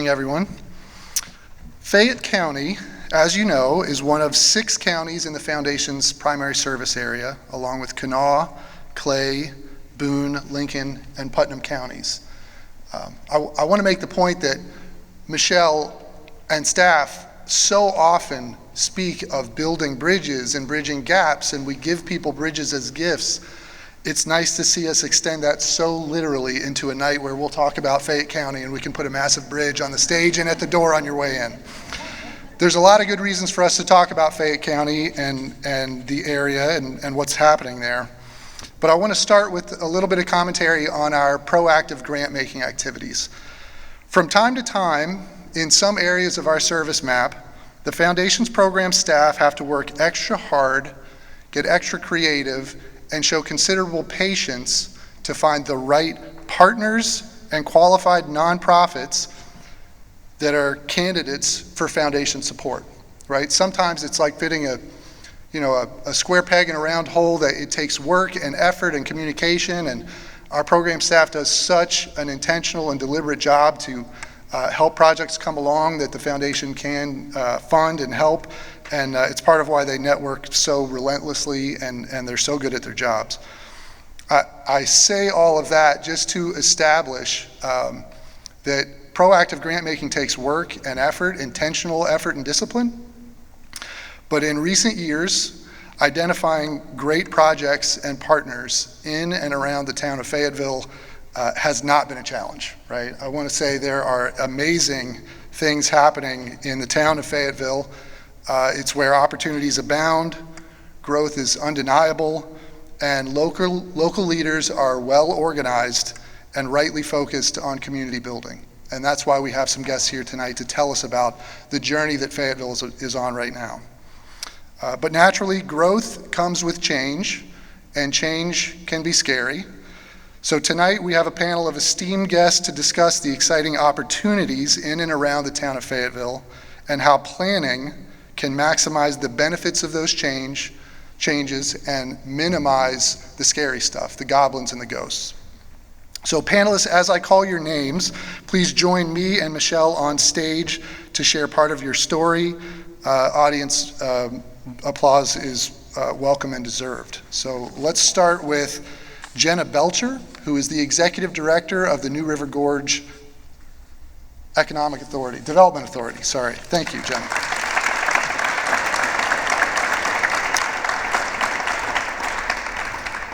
evening, everyone. Fayette County, as you know, is one of 6 counties in the Foundation's primary service area, along with Kanawha, Clay, Boone, Lincoln, and Putnam counties. I want to make the point that Michelle and staff so often speak of building bridges and bridging gaps, and we give people bridges as gifts. It's nice to see us extend that so literally into a night where we'll talk about Fayette County and we can put a massive bridge on the stage and at the door on your way in. There's a lot of good reasons for us to talk about Fayette County and the area and what's happening there. But I want to start with a little bit of commentary on our proactive grant-making activities. From time to time, in some areas of our service map, the Foundation's program staff have to work extra hard, get extra creative, and show considerable patience to find the right partners and qualified nonprofits that are candidates for Foundation support, right? Sometimes it's like fitting a square peg in a round hole, that it takes work and effort and communication, and our program staff does such an intentional and deliberate job to help projects come along that the Foundation can fund and help, and it's part of why they network so relentlessly and they're so good at their jobs. I say all of that just to establish that proactive grant making takes work and effort, intentional effort and discipline. But in recent years, identifying great projects and partners in and around the town of Fayetteville has not been a challenge, right? I want to say there are amazing things happening in the town of Fayetteville. It's where opportunities abound, growth is undeniable, and local leaders are well organized and rightly focused on community building. And that's why we have some guests here tonight to tell us about the journey that Fayetteville is on right now. But naturally, growth comes with change, and change can be scary. So tonight we have a panel of esteemed guests to discuss the exciting opportunities in and around the town of Fayetteville and how planning can maximize the benefits of those changes and minimize the scary stuff, the goblins and the ghosts. So panelists, as I call your names, please join me and Michelle on stage to share part of your story. Audience applause is welcome and deserved. So let's start with Jenna Belcher, who is the Executive Director of the New River Gorge Development Authority. Sorry. Thank you, Jenna.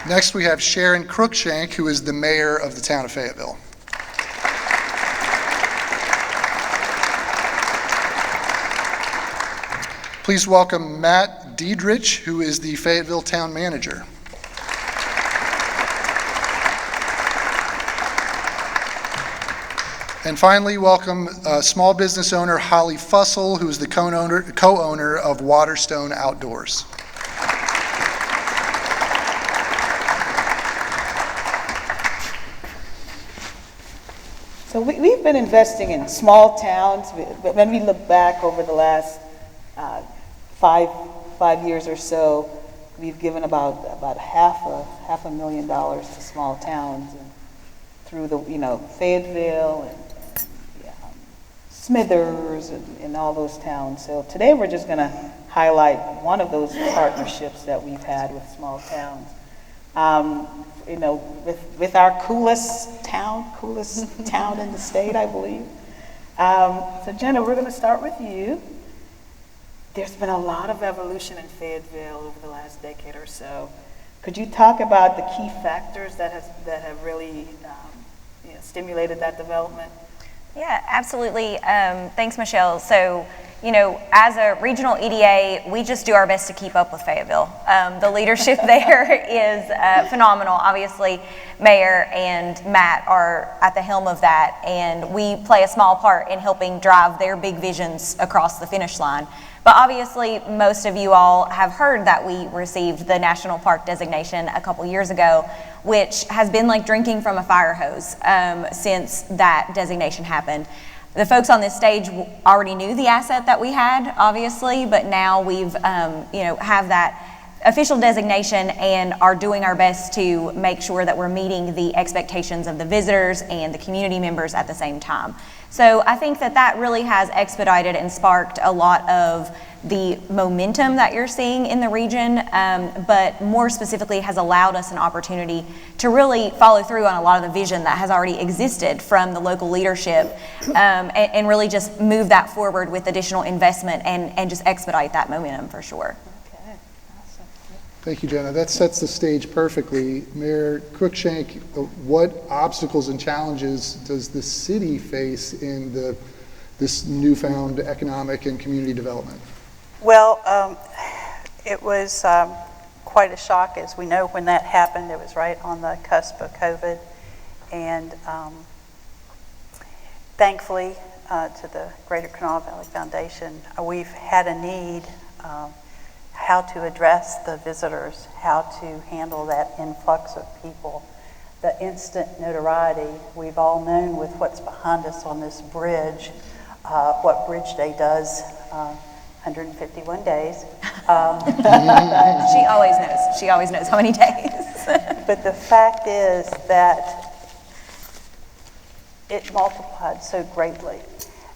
Next, we have Sharon Cruikshank, who is the mayor of the town of Fayetteville. Please welcome Matt Diedrich, who is the Fayetteville town manager. And finally, welcome small business owner Holly Fussell, who is the co-owner of Waterstone Outdoors. So we've been investing in small towns. When we look back over the last five years or so, we've given about half a million dollars to small towns, and through the Fayetteville and Smithers and all those towns. So today we're just going to highlight one of those partnerships that we've had with small towns. With our coolest town in the state, I believe. So Jenna, we're going to start with you. There's been a lot of evolution in Fayetteville over the last decade or so. Could you talk about the key factors that have really stimulated that development? Yeah, absolutely. Thanks, Michelle. So, as a regional EDA, we just do our best to keep up with Fayetteville. The leadership there is phenomenal. Obviously, Mayor and Matt are at the helm of that, and we play a small part in helping drive their big visions across the finish line. But obviously, most of you all have heard that we received the National Park designation a couple years ago, which has been like drinking from a fire hose since that designation happened. The folks on this stage already knew the asset that we had, obviously, but now we've have that official designation and are doing our best to make sure that we're meeting the expectations of the visitors and the community members at the same time. So I think that really has expedited and sparked a lot of the momentum that you're seeing in the region, but more specifically has allowed us an opportunity to really follow through on a lot of the vision that has already existed from the local leadership, and really just move that forward with additional investment and just expedite that momentum for sure. Okay, awesome. Thank you, Jenna. That sets the stage perfectly. Mayor Cruikshank, what obstacles and challenges does the city face in this newfound economic and community development? Well, it was quite a shock. As we know, when that happened, it was right on the cusp of COVID. And thankfully, to the Greater Kanawha Valley Foundation, we've had a need how to address the visitors, how to handle that influx of people. The instant notoriety, we've all known with what's behind us on this bridge, what Bridge Day does. 151 days. She always knows. She always knows how many days. But the fact is that it multiplied so greatly.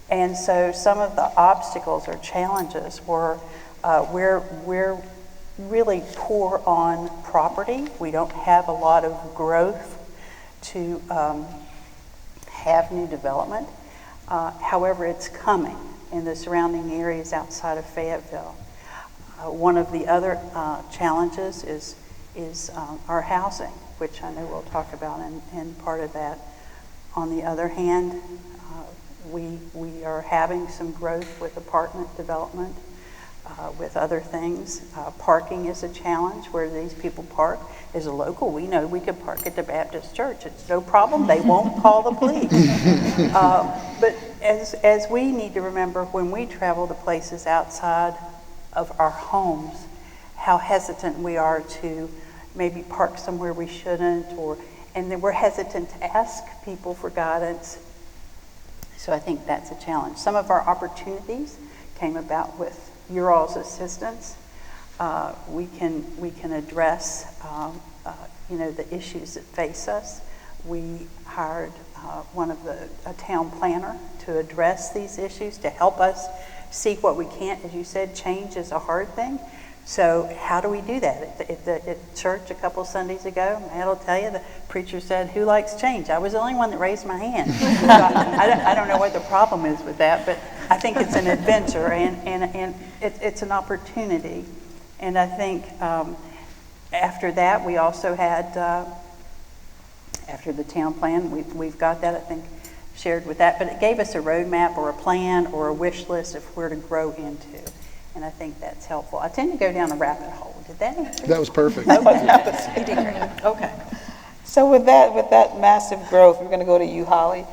And so some of the obstacles or challenges were we're really poor on property. We don't have a lot of growth to have new development. However, it's coming in the surrounding areas outside of Fayetteville. One of the other challenges is our housing, which I know we'll talk about in part of that. On the other hand, we are having some growth with apartment development, with other things. Parking is a challenge. Where these people park. As a local, we know we could park at the Baptist church. It's no problem. They won't call the police. But as we need to remember, when we travel to places outside of our homes, how hesitant we are to maybe park somewhere we shouldn't, and then we're hesitant to ask people for guidance. So I think that's a challenge. Some of our opportunities came about with your all's assistance. We can address the issues that face us. We hired a town planner to address these issues, to help us see what we can't. As you said, change is a hard thing. So how do we do that? At church a couple Sundays ago, Matt will tell you, the preacher said, "Who likes change?" I was the only one that raised my hand. So I don't know what the problem is with that, but I think it's an adventure and it's an opportunity. And I think after that, we also had, after the town plan, we've got that, I think, shared with that, but it gave us a roadmap or a plan or a wish list of where to grow into. And I think that's helpful. I tend to go down a rabbit hole. Did that answer? That was perfect. You did great. Okay. So with that massive growth, we're going to go to you, Holly.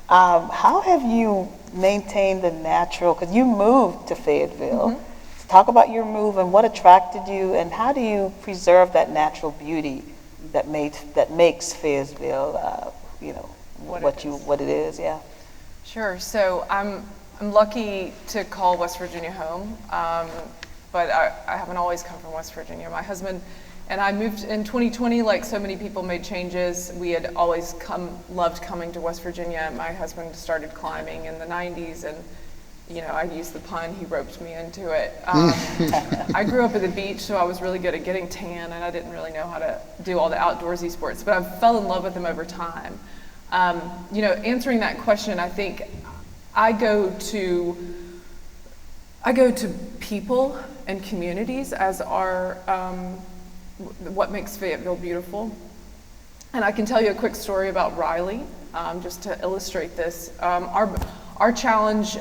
How have you maintained the natural, because you moved to Fayetteville. Mm-hmm. Talk about your move and what attracted you, and how do you preserve that natural beauty that makes Fayetteville, what it is, yeah. Sure. So I'm lucky to call West Virginia home, but I haven't always come from West Virginia. My husband and I moved in 2020, like so many people made changes. We had always loved coming to West Virginia. My husband started climbing in the 90s, and I used the pun, he roped me into it. I grew up at the beach, so I was really good at getting tan, and I didn't really know how to do all the outdoorsy sports, but I fell in love with them over time. Answering that question, I think I go to people and communities as our what makes Fayetteville beautiful. And I can tell you a quick story about Riley, just to illustrate this. Our challenge,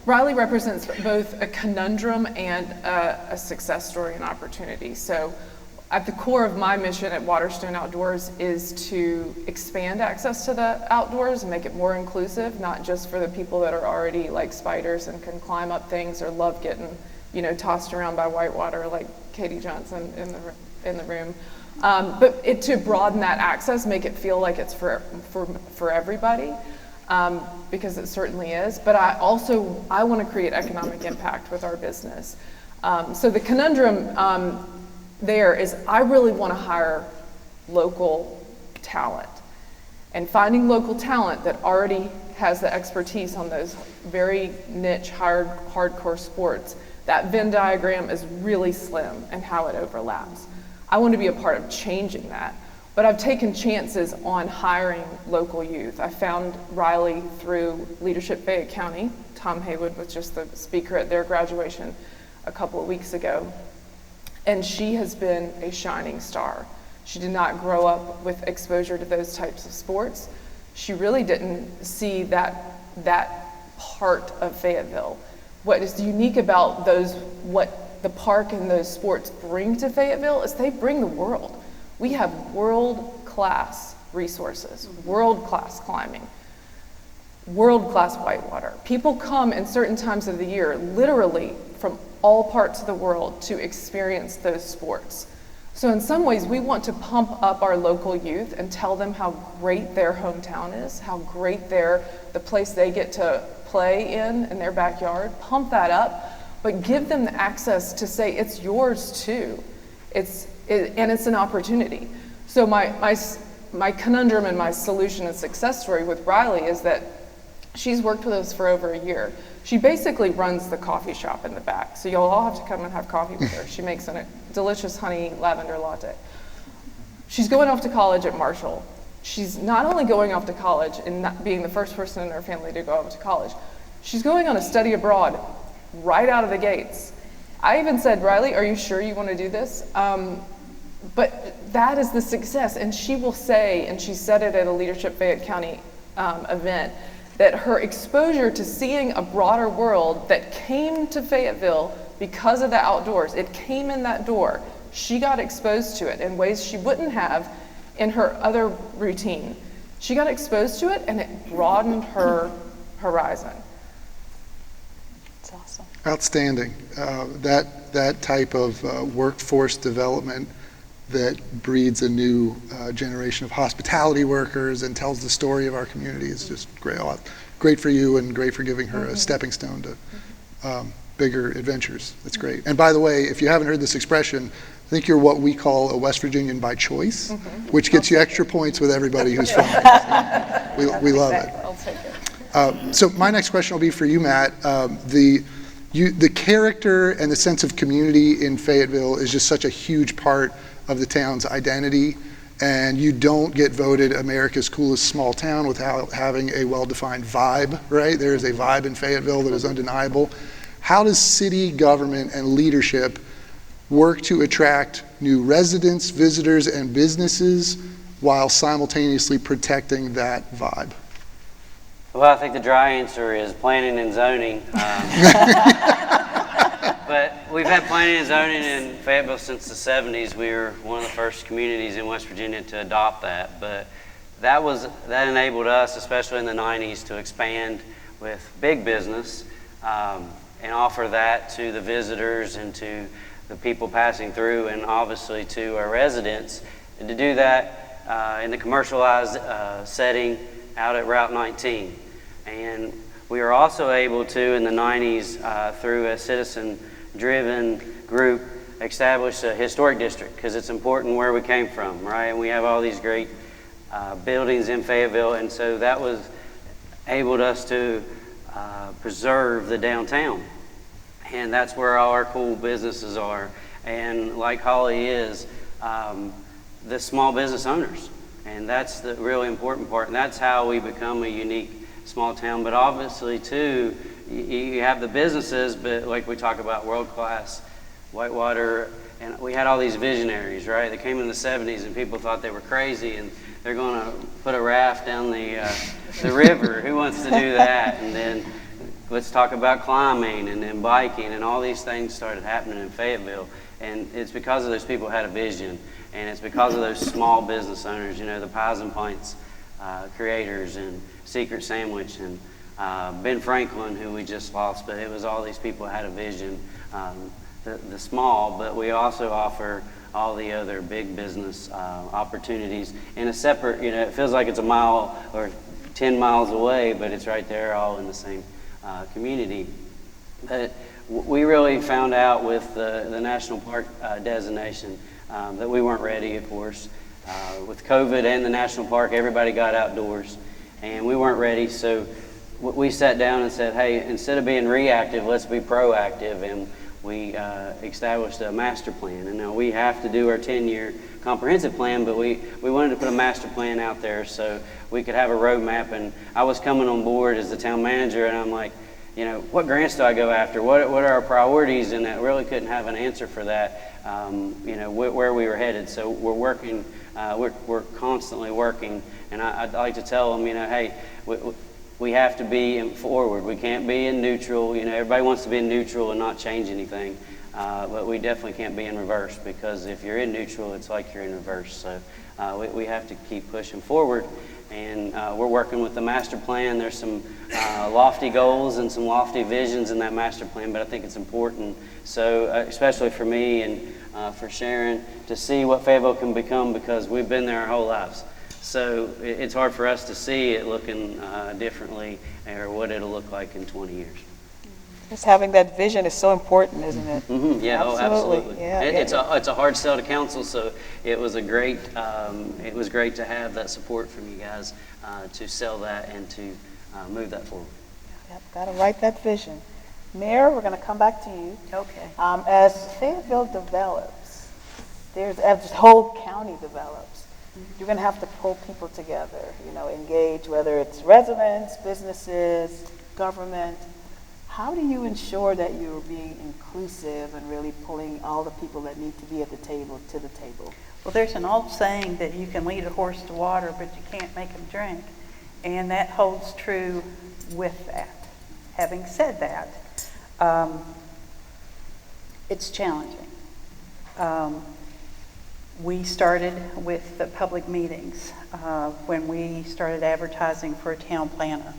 Riley represents both a conundrum and a success story and opportunity. So at the core of my mission at Waterstone Outdoors is to expand access to the outdoors and make it more inclusive, not just for the people that are already like spiders and can climb up things or love getting, tossed around by whitewater like Katie Johnson in the room. But to broaden that access, make it feel like it's for everybody, because it certainly is. But I want to create economic impact with our business. So the conundrum there is I really want to hire local talent. And finding local talent that already has the expertise on those very niche, hardcore sports, that Venn diagram is really slim in how it overlaps. I want to be a part of changing that. But I've taken chances on hiring local youth. I found Riley through Leadership Fayette County. Tom Haywood was just the speaker at their graduation a couple of weeks ago. And she has been a shining star. She did not grow up with exposure to those types of sports. She really didn't see that part of Fayetteville. What is unique about what the park and those sports bring to Fayetteville is they bring the world. We have world-class resources, world-class climbing, world-class whitewater. People come in certain times of the year, literally from all parts of the world, to experience those sports. So in some ways, we want to pump up our local youth and tell them how great their hometown is, how great the place they get to play in their backyard. Pump that up, but give them the access to say it's yours too. And it's an opportunity. So my conundrum and my solution and success story with Riley is that she's worked with us for over a year. She basically runs the coffee shop in the back. So you'll all have to come and have coffee with her. She makes a delicious honey lavender latte. She's going off to college at Marshall. She's not only going off to college and not being the first person in her family to go off to college, she's going on a study abroad right out of the gates. I even said, Riley, are you sure you want to do this? But that is the success. And she will say, and she said it at a Leadership Fayette County event, that her exposure to seeing a broader world that came to Fayetteville because of the outdoors, it came in that door. She got exposed to it in ways she wouldn't have in her other routine. She got exposed to it and it broadened her horizon. It's awesome. Outstanding. That type of workforce development that breeds a new generation of hospitality workers and tells the story of our community is just great. Great for you and great for giving her a stepping stone to bigger adventures. That's great. And by the way, if you haven't heard this expression, I think you're what we call a West Virginian by choice, which gets you extra points with everybody who's from there. So we love it. I'll take it. So my next question will be for you, Matt. The character and the sense of community in Fayetteville is just such a huge part of the town's identity, and you don't get voted America's coolest small town without having a well-defined vibe, right? There is a vibe in Fayetteville that is undeniable. How does city government and leadership work to attract new residents, visitors, and businesses while simultaneously protecting that vibe? Well, I think the dry answer is planning and zoning. But we've had planning and zoning in Fayetteville since the 70s. We were one of the first communities in West Virginia to adopt that. But that enabled us, especially in the 90s, to expand with big business and offer that to the visitors and to the people passing through, and obviously to our residents. And to do that in the commercialized setting out at Route 19. And we were also able to, in the 90s, through a citizen-driven group, establish a historic district, because it's important where we came from, right? And we have all these great buildings in Fayetteville, and so that was enabled us to preserve the downtown. And that's where all our cool businesses are. And like Holly is, the small business owners. And that's the really important part. And that's how we become a unique small town. But obviously, too, you have the businesses, but like we talk about world-class whitewater. And we had all these visionaries, right? They came in the 70s and people thought they were crazy and they're going to put a raft down the river. Who wants to do that? And then let's talk about climbing and then biking, and all these things started happening in Fayetteville. And it's because of those people who had a vision. And it's because of those small business owners, you know, the Pies and Pints creators and Secret Sandwich and Ben Franklin, who we just lost. But it was all these people who had a vision, the small, but we also offer all the other big business opportunities in a separate, you know, it feels like it's a mile or 10 miles away, but it's right there all in the same community. But we really found out with the national park designation that we weren't ready, of course. With COVID and the national park, everybody got outdoors, and we weren't ready. So we sat down and said, hey, instead of being reactive, let's be proactive. And we established a master plan. And now we have to do our 10-year comprehensive plan, but we wanted to put a master plan out there so we could have a roadmap. And I was coming on board as the town manager, and I'm like, you know, what grants do I go after? What are our priorities? And I really couldn't have an answer for that, you know, where we were headed. So we're working, we're constantly working. And I'd like to tell them, you know, hey, we have to be in forward. We can't be in neutral. You know, everybody wants to be in neutral and not change anything. But we definitely can't be in reverse, because if you're in neutral, it's like you're in reverse. So we have to keep pushing forward. And we're working with the master plan. There's some lofty goals and some lofty visions in that master plan, but I think it's important. So especially for me and for Sharon, to see what Fayetteville can become, because we've been there our whole lives. So it's hard for us to see it looking differently, or what it'll look like in 20 years. Just having that vision is so important, isn't it? Mm-hmm. Yeah, absolutely. Yeah, It's a hard sell to council, so it was great to have that support from you guys to sell that and to move that forward. Yep, got to write that vision. Mayor, we're going to come back to you. Okay. As Fayetteville develops, as this whole county develops, you're going to have to pull people together, you know, engage, whether it's residents, businesses, government. How do you ensure that you're being inclusive and really pulling all the people that need to be at the table to the table? Well, there's an old saying that you can lead a horse to water, but you can't make him drink. And that holds true with that. Having said that, it's challenging. We started with the public meetings when we started advertising for a town planner.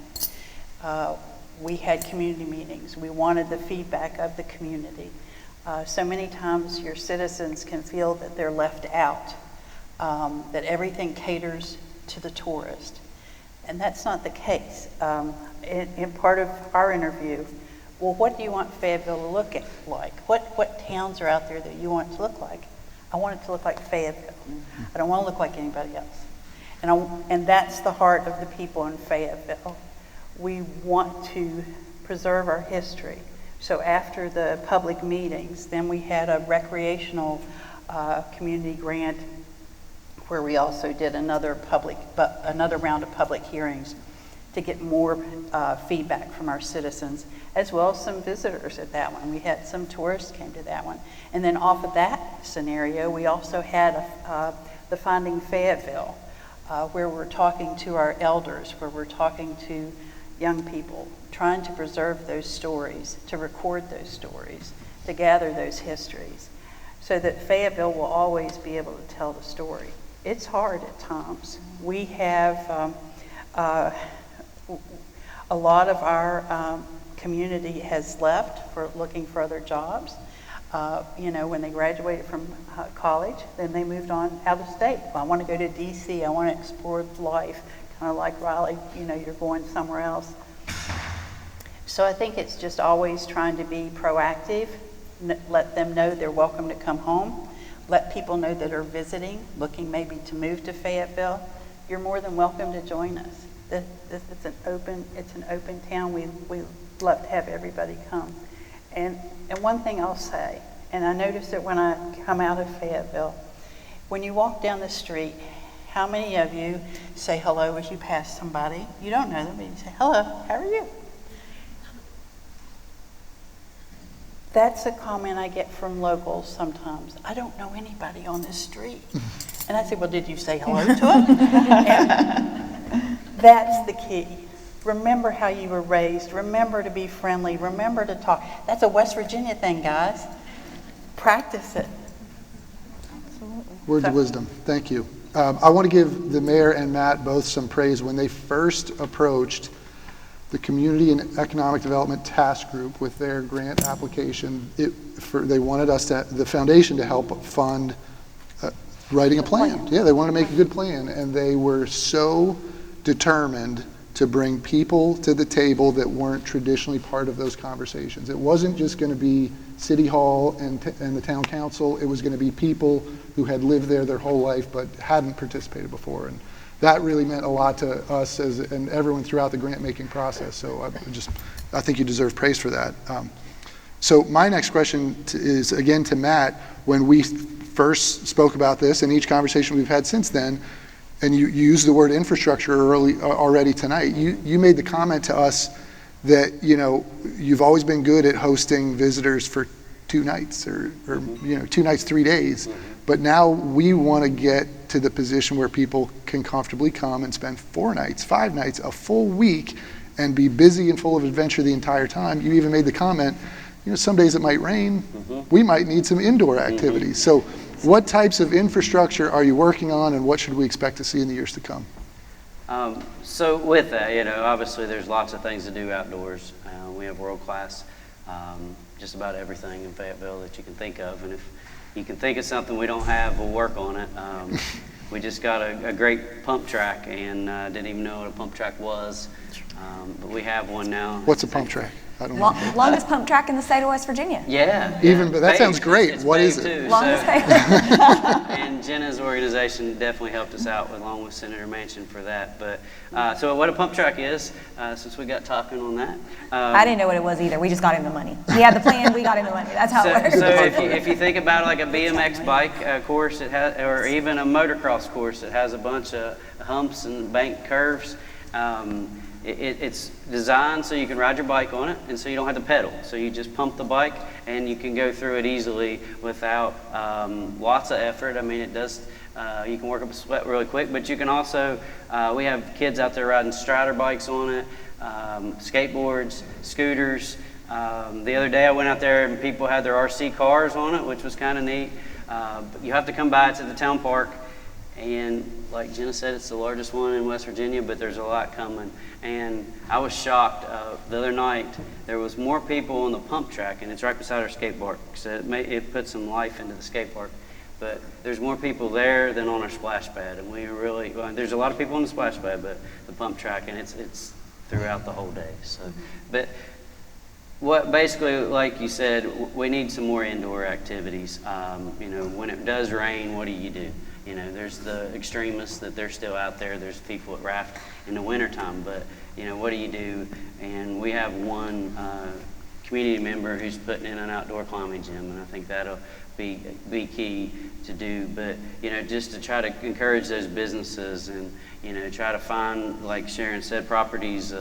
We had community meetings. We wanted the feedback of the community. So many times your citizens can feel that they're left out, that everything caters to the tourist. And that's not the case. In part of our interview, well, what do you want Fayetteville to look like? What towns are out there that you want it to look like? I want it to look like Fayetteville. I don't want to look like anybody else. And that's the heart of the people in Fayetteville. We want to preserve our history. So after the public meetings, then we had a recreational community grant where we also did another round of public hearings to get more feedback from our citizens, as well as some visitors at that one. We had some tourists came to that one. And then off of that scenario, we also had the Finding Fayetteville, where we're talking to our elders, where we're talking to young people, trying to preserve those stories, to record those stories, to gather those histories, so that Fayetteville will always be able to tell the story. It's hard at times. We have a lot of our community has left for looking for other jobs. You know, when they graduated from college, then they moved on out of state. Well, I want to go to DC. I want to explore life, kind of like Raleigh. You know, you're going somewhere else. So I think it's just always trying to be proactive. Let them know they're welcome to come home. Let people know that are visiting, looking maybe to move to Fayetteville. You're more than welcome to join us. It's an open town. We love to have everybody come. And one thing I'll say, and I notice it when I come out of Fayetteville, when you walk down the street, how many of you say hello as you pass somebody? You don't know them, but you say, hello, how are you? That's a comment I get from locals sometimes. I don't know anybody on this street. And I say, well, did you say hello to them? And that's the key. Remember how you were raised. Remember to be friendly. Remember to talk. That's a West Virginia thing, guys. Practice it. Absolutely. Words of wisdom. Thank you. I want to give the mayor and Matt both some praise. When they first approached the Community and Economic Development Task Group with their grant application, they wanted the foundation to help fund writing a plan. Yeah, they wanted to make a good plan, and they were so determined to bring people to the table that weren't traditionally part of those conversations. It wasn't just going to be City Hall and the town council. It was going to be people who had lived there their whole life but hadn't participated before. And that really meant a lot to us and everyone throughout the grant making process. So I think you deserve praise for that. So my next question is again to Matt. When we first spoke about this, and each conversation we've had since then, and you used the word infrastructure already tonight, you made the comment to us that you've always been good at hosting visitors for 2 nights or 2 nights, 3 days, but now we want to get to the position where people can comfortably come and spend 4 nights, 5 nights, a full week, and be busy and full of adventure the entire time. You even made the comment, some days it might rain. We might need some indoor activities. So what types of infrastructure are you working on, and what should we expect to see in the years to come? So with that, obviously there's lots of things to do outdoors. We have world-class, just about everything in Fayetteville that you can think of. And if you can think of something we don't have, we'll work on it. We just got a great pump track, and didn't even know what a pump track was. But we have one now. What's a pump track? I don't know. Longest pump track in the state of West Virginia. Yeah. But that sounds great. What is it? Longest paved. And Jenna's organization definitely helped us out along with Senator Manchin for that. But so what a pump track is, since we got talking on that. I didn't know what it was either. We just got him the money. He had the plan, we got him the money. That's how it works. So if you think about like a BMX bike course, it has, or even a motocross course, it has a bunch of humps and bank curves. It's designed so you can ride your bike on it, and so you don't have to pedal. So you just pump the bike, and you can go through it easily without lots of effort. I mean, it does. You can work up a sweat really quick, but you can also. We have kids out there riding strider bikes on it, skateboards, scooters. The other day I went out there and people had their RC cars on it, which was kind of neat. But you have to come by to the town park. And like Jenna said, it's the largest one in West Virginia, but there's a lot coming. And I was shocked. The other night, there was more people on the pump track, and it's right beside our skate park, so it put some life into the skate park. But there's more people there than on our splash pad, and there's a lot of people on the splash pad, but the pump track, and it's throughout the whole day. So, but what basically, like you said, we need some more indoor activities. When it does rain, what do? There's the extremists that they're still out there. There's people that raft in the wintertime, but, what do you do? And we have one community member who's putting in an outdoor climbing gym, and I think that'll be key to do. But, just to try to encourage those businesses and, try to find, like Sharon said, properties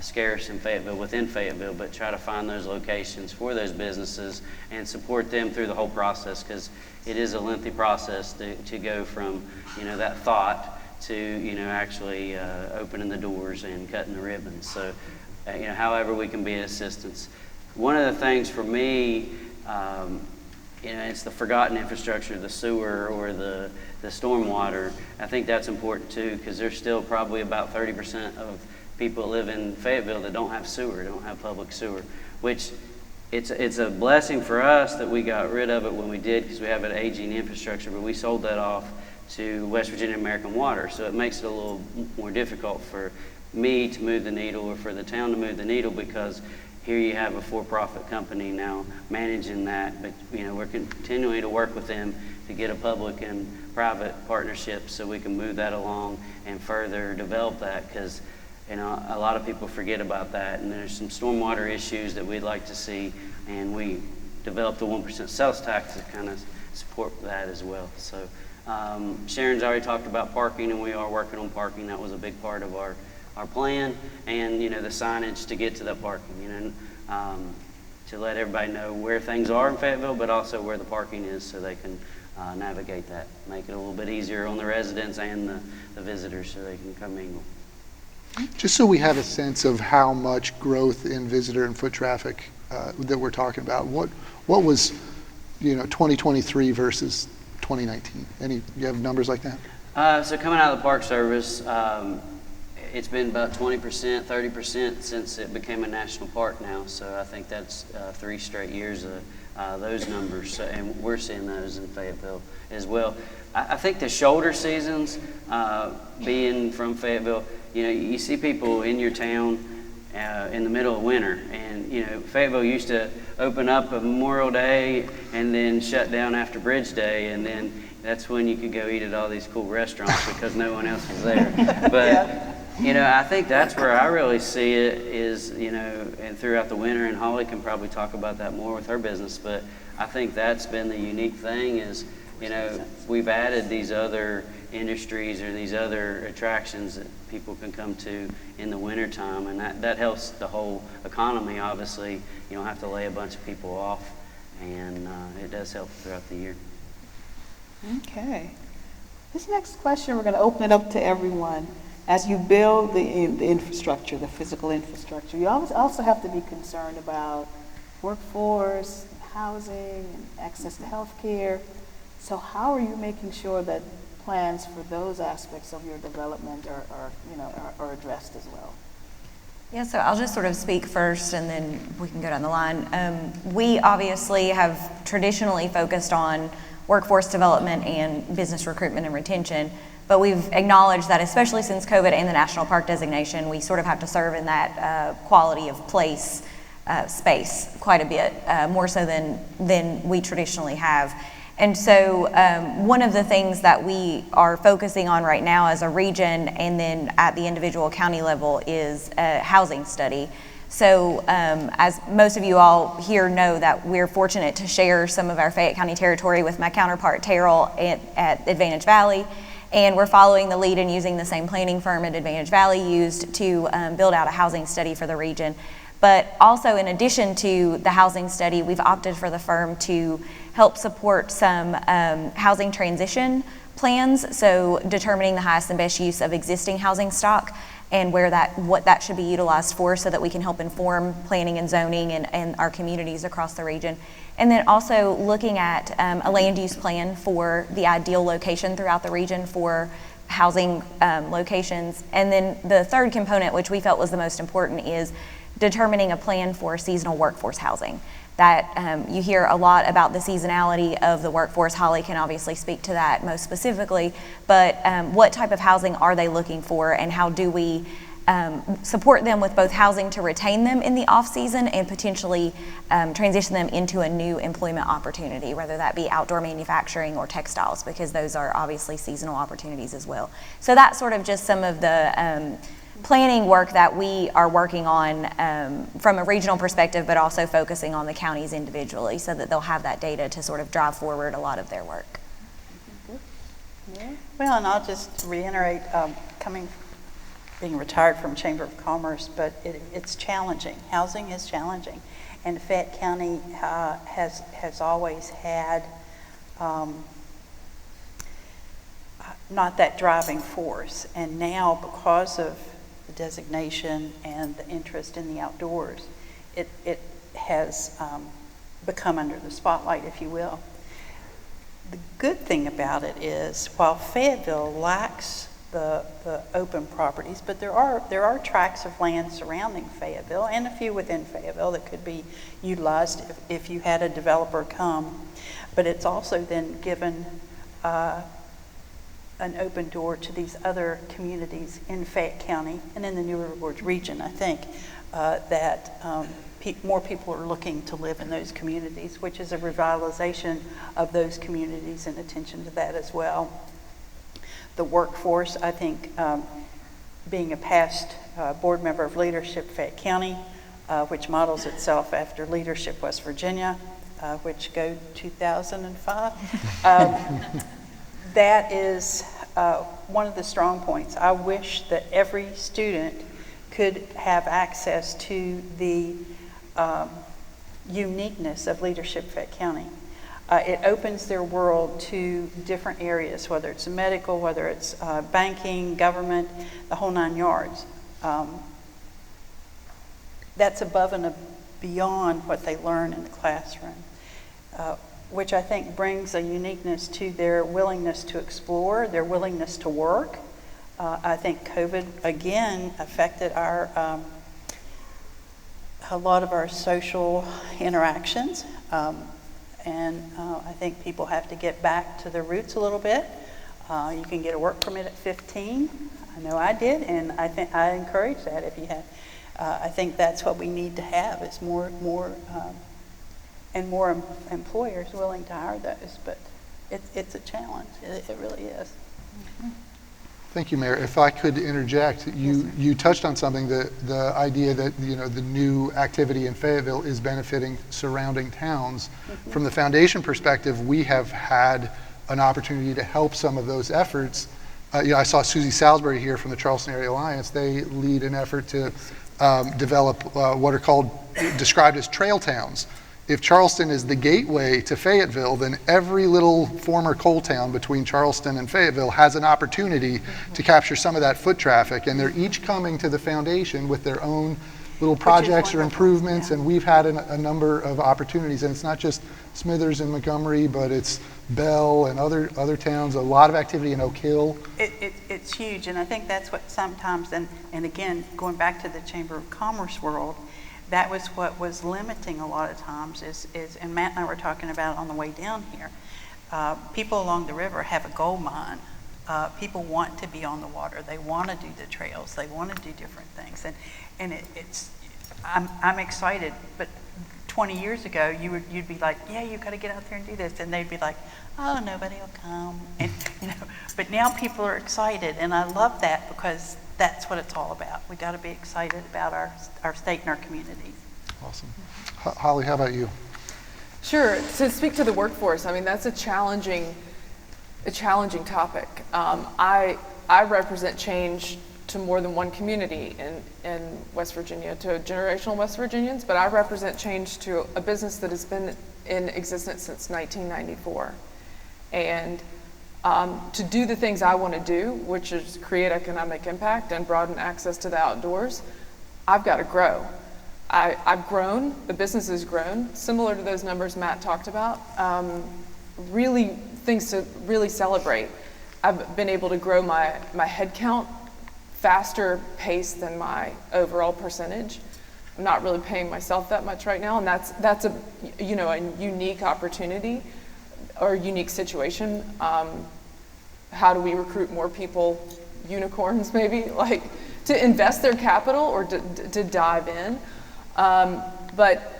scarce in Fayetteville, within Fayetteville, but try to find those locations for those businesses and support them through the whole process, because it is a lengthy process to go from that thought to actually opening the doors and cutting the ribbons. So however we can be an assistance. One of the things for me, it's the forgotten infrastructure, the sewer or the stormwater. I think that's important too, because there's still probably about 30% of people that live in Fayetteville that don't have sewer, don't have public sewer, which it's a blessing for us that we got rid of it when we did, because we have an aging infrastructure, but we sold that off to West Virginia American Water. So it makes it a little more difficult for me to move the needle or for the town to move the needle, because here you have a for-profit company now managing that, but we're continuing to work with them to get a public and private partnership so we can move that along and further develop that, because a lot of people forget about that, and there's some stormwater issues that we'd like to see, and we developed the 1% sales tax to kind of support that as well. So Sharon's already talked about parking, and we are working on parking. That was a big part of our plan, and the signage to get to that parking, to let everybody know where things are in Fayetteville, but also where the parking is so they can navigate that, make it a little bit easier on the residents and the visitors so they can come mingle. Just so we have a sense of how much growth in visitor and foot traffic that we're talking about, what was 2023 versus 2019? You have numbers like that? So coming out of the Park Service, it's been about 20%, 30% since it became a national park now. So I think that's 3 straight years of those numbers, so, and we're seeing those in Fayetteville as well. I think the shoulder seasons, being from Fayetteville, you see people in your town in the middle of winter, and Fayetteville used to open up a Memorial Day and then shut down after Bridge Day, and then that's when you could go eat at all these cool restaurants because no one else was there. But I think that's where I really see it is, and throughout the winter, and Holly can probably talk about that more with her business, but I think that's been the unique thing is, we've added these other industries or these other attractions that people can come to in the wintertime, and that helps the whole economy, obviously. You don't have to lay a bunch of people off, and it does help throughout the year. Okay. This next question, we're going to open it up to everyone. As you build the infrastructure, the physical infrastructure, you also have to be concerned about workforce, housing, and access to health care. So how are you making sure that plans for those aspects of your development are addressed as well? Yeah, so I'll just sort of speak first and then we can go down the line. We obviously have traditionally focused on workforce development and business recruitment and retention, but we've acknowledged that especially since COVID and the national park designation, we sort of have to serve in that quality of place space quite a bit, more so than we traditionally have. And so one of the things that we are focusing on right now as a region and then at the individual county level is a housing study. So as most of you all here know, that we're fortunate to share some of our Fayette County territory with my counterpart Terrell at Advantage Valley. And we're following the lead and using the same planning firm at Advantage Valley used to build out a housing study for the region. But also, in addition to the housing study, we've opted for the firm to help support some housing transition plans, so determining the highest and best use of existing housing stock and what that should be utilized for, so that we can help inform planning and zoning and our communities across the region. And then also looking at a land use plan for the ideal location throughout the region for housing locations. And then the third component, which we felt was the most important, is determining a plan for seasonal workforce housing. That you hear a lot about the seasonality of the workforce. Holly can obviously speak to that most specifically, but what type of housing are they looking for, and how do we support them with both housing to retain them in the off-season and potentially transition them into a new employment opportunity, whether that be outdoor manufacturing or textiles, because those are obviously seasonal opportunities as well. So that's sort of just some of the planning work that we are working on from a regional perspective, but also focusing on the counties individually so that they'll have that data to sort of drive forward a lot of their work. Yeah. Well, and I'll just reiterate, being retired from Chamber of Commerce, but it's challenging. Housing is challenging. And Fayette County has always had not that driving force. And now, because of the designation and the interest in the outdoors, it has become under the spotlight, if you will. The good thing about it is, while Fayetteville lacks the open properties, but there are tracts of land surrounding Fayetteville and a few within Fayetteville that could be utilized if you had a developer come. But it's also then given an open door to these other communities in Fayette County and in the New River Gorge region, I think, that more people are looking to live in those communities, which is a revitalization of those communities and attention to that as well. The workforce, I think, being a past board member of Leadership Fayette County, which models itself after Leadership West Virginia, which go 2005, that is one of the strong points. I wish that every student could have access to the uniqueness of Leadership Fayette County. It opens their world to different areas, whether it's medical, whether it's banking, government, the whole 9 yards. That's above and beyond what they learn in the classroom, which I think brings a uniqueness to their willingness to explore, their willingness to work. I think COVID, again, affected a lot of our social interactions. and I think people have to get back to their roots a little bit. You can get a work permit at 15. I know I did, and I think I encourage that if you have. I think that's what we need to have is more employers willing to hire those. But it's a challenge. It really is. Thank you, Mayor. If I could interject, you touched on something, the idea that the new activity in Fayetteville is benefiting surrounding towns. From the foundation perspective, we have had an opportunity to help some of those efforts. I saw Susie Salisbury here from the Charleston Area Alliance. They lead an effort to develop what are described as trail towns. If Charleston is the gateway to Fayetteville, then every little former coal town between Charleston and Fayetteville has an opportunity to capture some of that foot traffic, and they're each coming to the foundation with their own little projects or improvements, and we've had a number of opportunities, and it's not just Smithers and Montgomery, but it's Bell and other towns, a lot of activity in Oak Hill. It's huge, and I think that's what sometimes, and again, going back to the Chamber of Commerce world, that was what was limiting a lot of times is and Matt and I were talking about it on the way down here, people along the river have a gold mine. People want to be on the water. They want to do the trails. They want to do different things. And I'm excited, but 20 years ago, you'd be like, yeah, you got to get out there and do this. And they'd be like, oh, nobody will come. And, but now people are excited. And I love that because that's what it's all about. We got to be excited about our state and our communities. Awesome. Holly, how about you? Sure. To speak to the workforce, I mean, that's a challenging topic. I represent change to more than one community in West Virginia, to generational West Virginians, but I represent change to a business that has been in existence since 1994. And to do the things I want to do, which is create economic impact and broaden access to the outdoors, I've got to grow. I've grown, the business has grown, similar to those numbers Matt talked about. Really things to really celebrate. I've been able to grow my head count faster pace than my overall percentage. I'm not really paying myself that much right now, and that's a unique opportunity or unique situation. How do we recruit more people, unicorns maybe, like to invest their capital or to dive in? But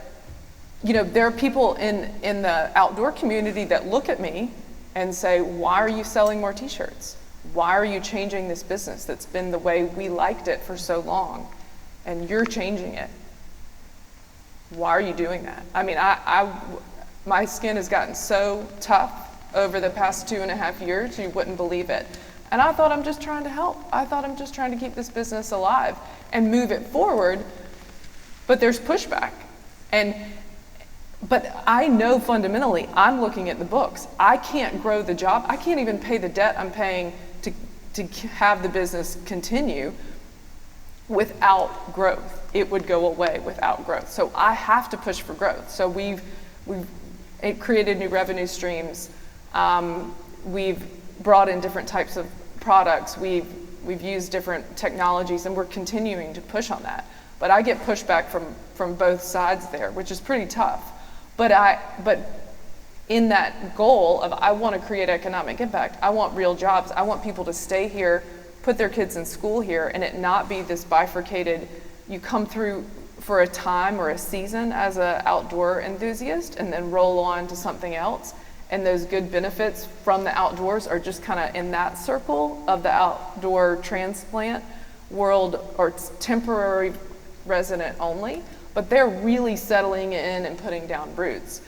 there are people in the outdoor community that look at me and say, why are you selling more t-shirts? Why are you changing this business that's been the way we liked it for so long? And you're changing it. Why are you doing that? I mean, my skin has gotten so tough over the past 2.5 years, you wouldn't believe it. And I thought I'm just trying to help. I thought I'm just trying to keep this business alive and move it forward. But there's pushback. But I know fundamentally, I'm looking at the books. I can't grow the job. I can't even pay the debt I'm paying to have the business continue without growth. It would go away without growth. So I have to push for growth. So we've created new revenue streams. We've brought in different types of products. We've used different technologies, and we're continuing to push on that. But I get pushback from both sides there, which is pretty tough. But in that goal of I want to create economic impact, I want real jobs, I want people to stay here, put their kids in school here, and it not be this bifurcated, you come through for a time or a season as an outdoor enthusiast and then roll on to something else. And those good benefits from the outdoors are just kind of in that circle of the outdoor transplant world, or it's temporary resident only, but they're really settling in and putting down roots.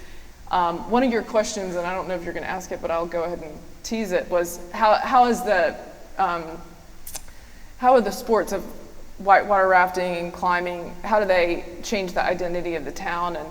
One of your questions, and I don't know if you're going to ask it, but I'll go ahead and tease it, was how are the sports of whitewater rafting and climbing, how do they change the identity of the town? And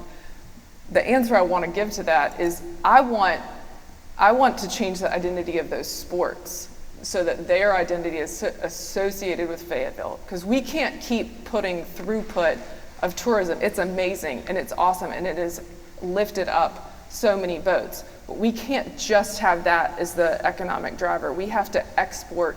the answer I want to give to that is I want to change the identity of those sports so that their identity is associated with Fayetteville, because we can't keep putting throughput of tourism. It's amazing and it's awesome and it has lifted up so many boats, but we can't just have that as the economic driver. We have to export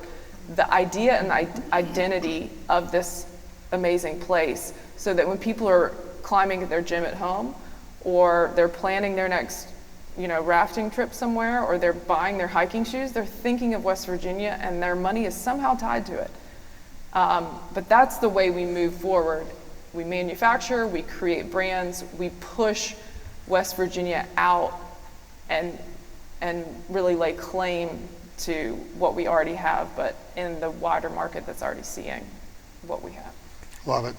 the idea and the identity of this amazing place so that when people are climbing at their gym at home or they're planning their next rafting trip somewhere, or they're buying their hiking shoes, they're thinking of West Virginia, and their money is somehow tied to it. But that's the way we move forward. We manufacture, we create brands, we push West Virginia out and really lay claim to what we already have, but in the wider market that's already seeing what we have. Love it.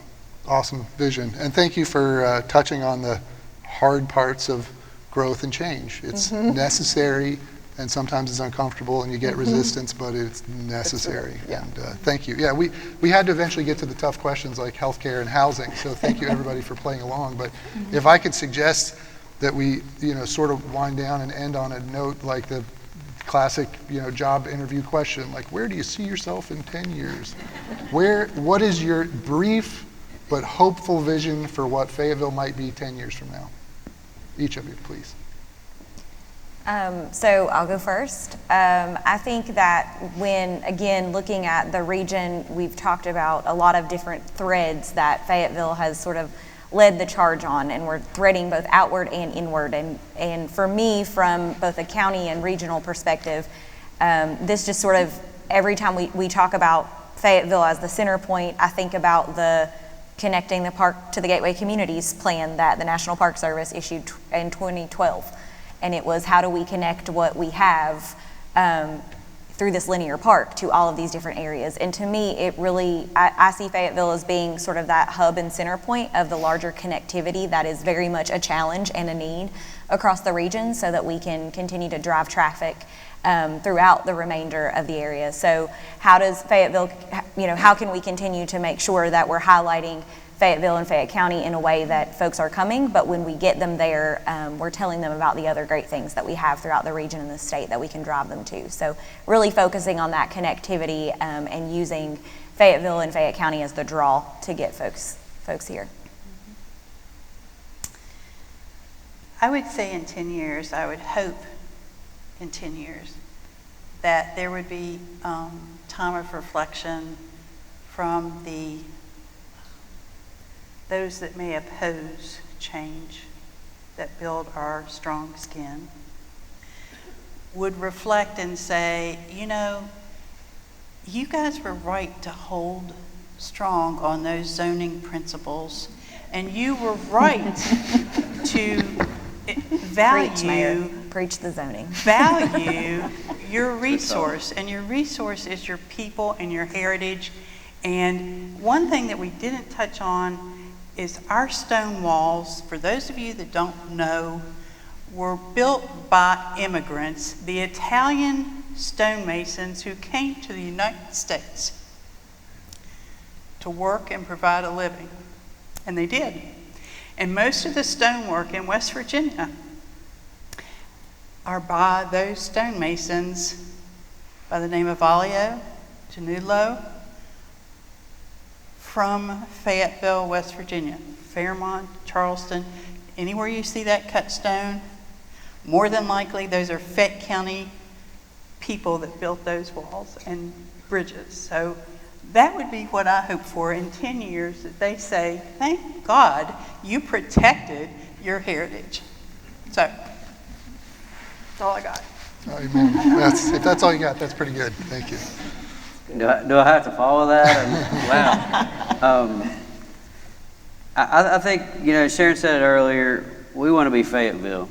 Awesome vision. And thank you for touching on the hard parts of growth and change. It's necessary, and sometimes it's uncomfortable and you get resistance, but it's necessary. And thank you. Yeah, we had to eventually get to the tough questions like healthcare and housing, so thank you everybody for playing along. But if I could suggest that we sort of wind down and end on a note like the classic job interview question, like, where do you see yourself in 10 years? What is your brief but hopeful vision for what Fayetteville might be 10 years from now? Each of you, please. So I'll go first. I think that when, again, looking at the region, we've talked about a lot of different threads that Fayetteville has sort of led the charge on, and we're threading both outward and inward. And for me, from both a county and regional perspective, this just sort of, every time we talk about Fayetteville as the center point, I think about the Connecting the Park to the Gateway Communities plan that the National Park Service issued in 2012. And it was, how do we connect what we have through this linear park to all of these different areas? And to me, it really, I see Fayetteville as being sort of that hub and center point of the larger connectivity that is very much a challenge and a need across the region, so that we can continue to drive traffic throughout the remainder of the area. So how does Fayetteville, how can we continue to make sure that we're highlighting Fayetteville and Fayette County in a way that folks are coming, but when we get them there, we're telling them about the other great things that we have throughout the region and the state that we can drive them to. So really focusing on that connectivity and using Fayetteville and Fayette County as the draw to get folks here. I would say in 10 years, I would hope in 10 years that there would be time of reflection from those that may oppose change, that build our strong skin, would reflect and say, you guys were right to hold strong on those zoning principles, and you were right to Preach the zoning. Value your resource, and your resource is your people and your heritage. And one thing that we didn't touch on is our stone walls, for those of you that don't know, were built by immigrants, the Italian stonemasons who came to the United States to work and provide a living. And they did. And most of the stonework in West Virginia are by those stonemasons by the name of Alio, Janullo, from Fayetteville, West Virginia, Fairmont, Charleston. Anywhere you see that cut stone, more than likely those are Fayette County people that built those walls and bridges. So that would be what I hope for in 10 years, that they say, thank God you protected your heritage. So that's all I got. Amen. If that's all you got, that's pretty good. Thank you. Do I have to follow that? Wow. I think, Sharon said it earlier, we want to be Fayetteville.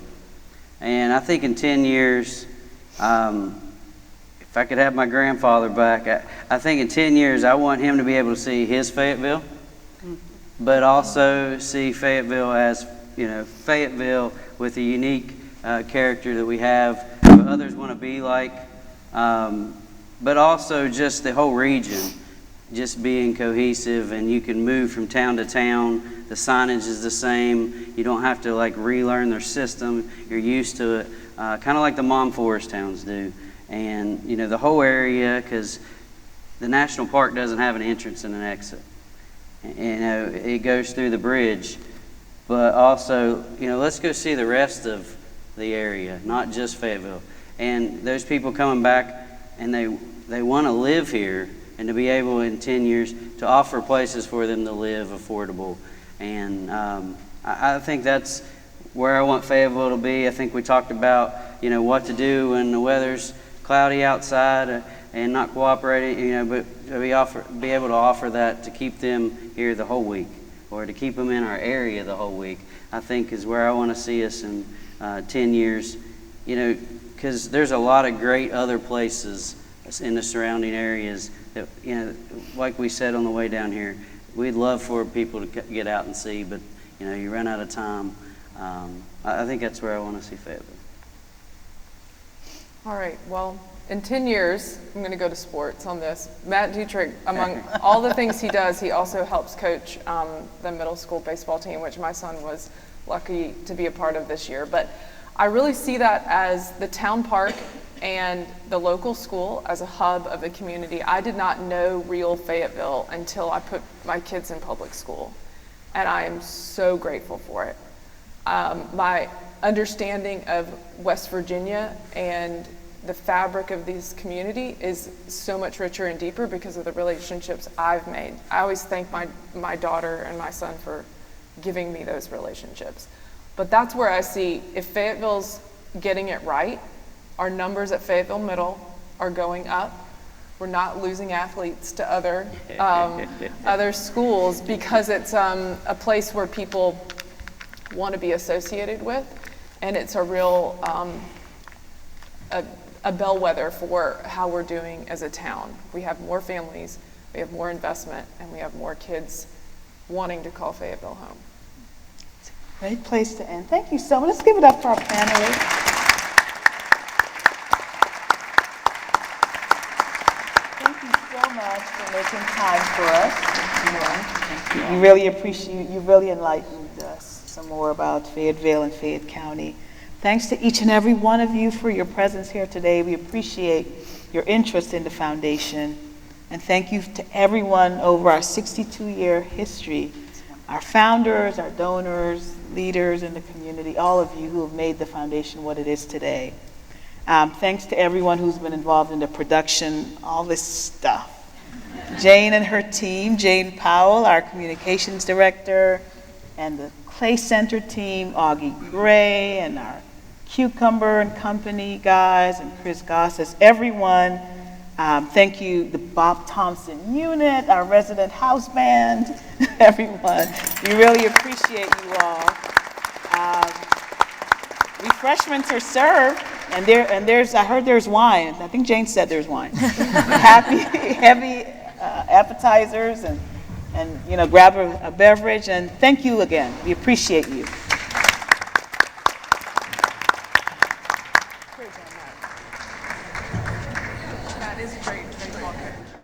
And I think in 10 years, if I could have my grandfather back, I think in 10 years, I want him to be able to see his Fayetteville, but also see Fayetteville as, Fayetteville with the unique character that we have, what others want to be like. But also just the whole region, just being cohesive, and you can move from town to town. The signage is the same. You don't have to relearn their system. You're used to it, kind of like the Mom Forest towns do. And the whole area, because the national park doesn't have an entrance and an exit. It goes through the bridge, but also let's go see the rest of the area, not just Fayetteville. And those people coming back, and they want to live here, and to be able in 10 years to offer places for them to live affordable. And I think that's where I want Fayetteville to be. I think we talked about, what to do when the weather's cloudy outside and not cooperating, but to be able to offer that to keep them here the whole week, or to keep them in our area the whole week, I think is where I want to see us in 10 years, because there's a lot of great other places in the surrounding areas that, like we said on the way down here, we'd love for people to get out and see, but, you run out of time. I think that's where I want to see Fayetteville. All right, well, in 10 years, I'm going to go to sports on this. Matt Dietrich, among all the things he does, he also helps coach the middle school baseball team, which my son was lucky to be a part of this year. But I really see that as the town park and the local school as a hub of the community. I did not know real Fayetteville until I put my kids in public school, and I am so grateful for it. My understanding of West Virginia and the fabric of this community is so much richer and deeper because of the relationships I've made. I always thank my daughter and my son for giving me those relationships. But that's where I see, if Fayetteville's getting it right, our numbers at Fayetteville Middle are going up. We're not losing athletes to other schools because it's a place where people want to be associated with, and it's a real a bellwether for how we're doing as a town. We have more families, we have more investment, and we have more kids wanting to call Fayetteville home. Great place to end. Thank you so much. Let's give it up for our panelists. Thank you so much for making time for us. We really appreciate you. Really enlightened us some more about Fayetteville and Fayette County. Thanks to each and every one of you for your presence here today. We appreciate your interest in the foundation. And thank you to everyone over our 62-year history, our founders, our donors, leaders in the community, all of you who have made the foundation what it is today. Thanks to everyone who's been involved in the production, all this stuff. Jane and her team, Jane Powell, our communications director, and the Clay Center team, Augie Gray, and our Cucumber and Company guys, and Chris Gossett, everyone. Thank you, the Bob Thompson unit, our resident house band, everyone. We really appreciate you all. Refreshments are served, and there's, I heard there's wine. I think Jane said there's wine. Heavy appetizers, and grab a beverage, and thank you again. We appreciate you.